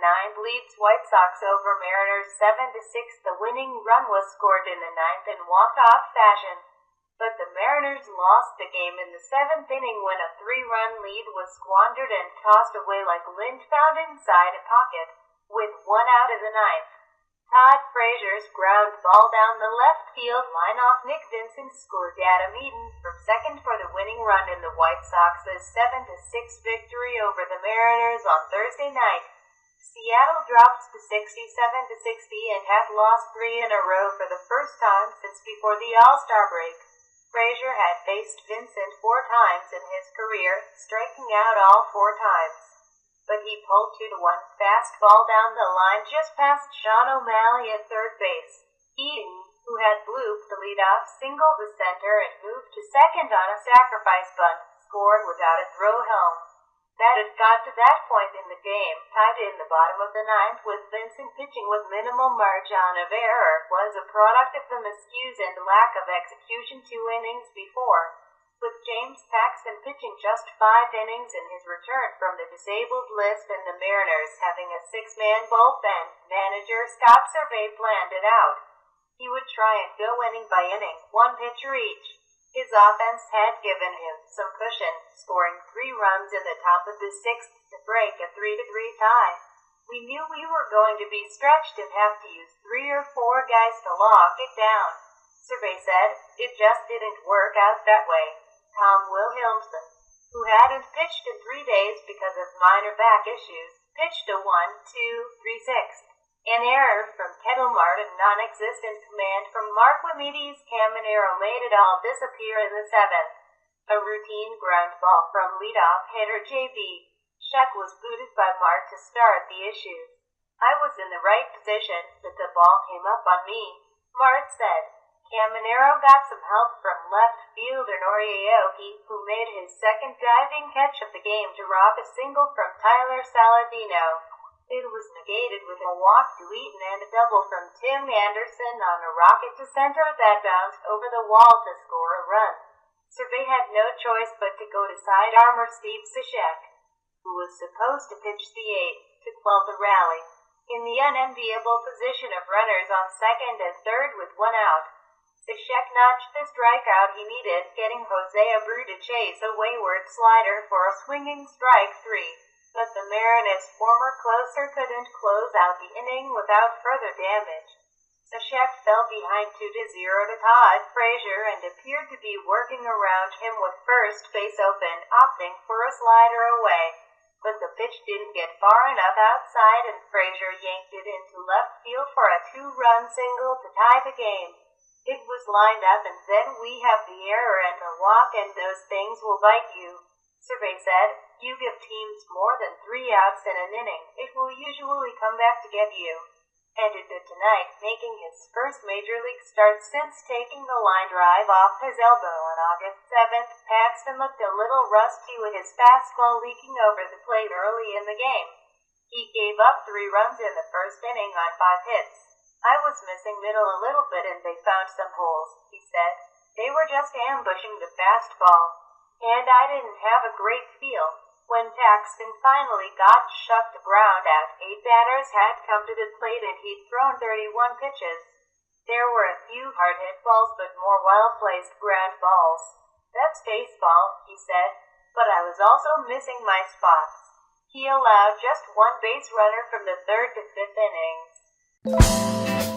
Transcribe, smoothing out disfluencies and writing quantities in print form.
9 leads White Sox over Mariners 7-6. The winning run was scored in the 9th in walk-off fashion, but the Mariners lost the game in the 7th inning when a 3-run lead was squandered and tossed away like lint found inside a pocket, with 1 out in the 9th. Todd Frazier's ground ball down the left field line off Nick Vincent scored Adam Eaton from second for the winning run in the White Sox's 7-6 victory over the Mariners on Thursday night. Seattle drops to 67-60 and has lost 3 in a row for the first time since before the All-Star break. Frazier had faced Vincent 4 times in his career, striking out all 4 times. But he pulled 2-1 fastball down the line just past Sean O'Malley at third base. Eaton, who had blooped the leadoff single to center and moved to second on a sacrifice bunt, scored without a throw home. That had got to that point in the game, tied in the bottom of the 9th with Vincent pitching with minimal margin of error, was a product of the miscues and lack of execution 2 innings before. With James Paxton pitching just 5 innings in his return from the disabled list and the Mariners having a 6-man bullpen, manager Scott Survey planned it out. He would try and go inning by inning, 1 pitcher each. His offense had given him some cushion, scoring 3 runs in the top of the 6th to break a 3-3 tie. We knew we were going to be stretched and have to use 3 or 4 guys to lock it down. Survey said, it just didn't work out that way. Tom Williamson, who hadn't pitched in 3 days because of minor back issues, pitched a 1-2-3-6. An error from Kettlemart and non-existent command from Mark Wimides Caminero made it all disappear in the 7th. A routine ground ball from leadoff hitter J.B. Sheck was booted by Mart to start the issues. I was in the right position, but the ball came up on me, Mart said. Caminero got some help from left fielder Norioki, who made his second diving catch of the game to rob a single from Tyler Saladino. It was negated with a walk to Eaton and a double from Tim Anderson on a rocket to center that bounced over the wall to score a run. Survey had no choice but to go to sidearmer Steve Cishek, who was supposed to pitch the 8th, to quell the rally. In the unenviable position of runners on second and third with 1 out, Cishek notched the strikeout he needed, getting Jose Abreu to chase a wayward slider for a swinging strike 3. But the Mariners' former closer couldn't close out the inning without further damage. Cishek fell behind 2-0 to Todd Frazier and appeared to be working around him with first base open, opting for a slider away. But the pitch didn't get far enough outside and Frazier yanked it into left field for a 2-run single to tie the game. It was lined up and then we have the error and a walk and those things will bite you. Survey said, you give teams more than 3 outs in an inning, it will usually come back to get you. And it did tonight, making his first major league start since taking the line drive off his elbow on August 7th. Paxton looked a little rusty with his fastball leaking over the plate early in the game. He gave up 3 runs in the first inning on 5 hits. I was missing middle a little bit and they found some holes, he said. They were just ambushing the fastball. And I didn't have a great feel. When Paxton finally got shoved to ground out, 8 batters had come to the plate and he'd thrown 31 pitches. There were a few hard-hit balls but more well-placed ground balls. That's baseball, he said, but I was also missing my spots. He allowed just 1 base runner from the 3rd to 5th innings.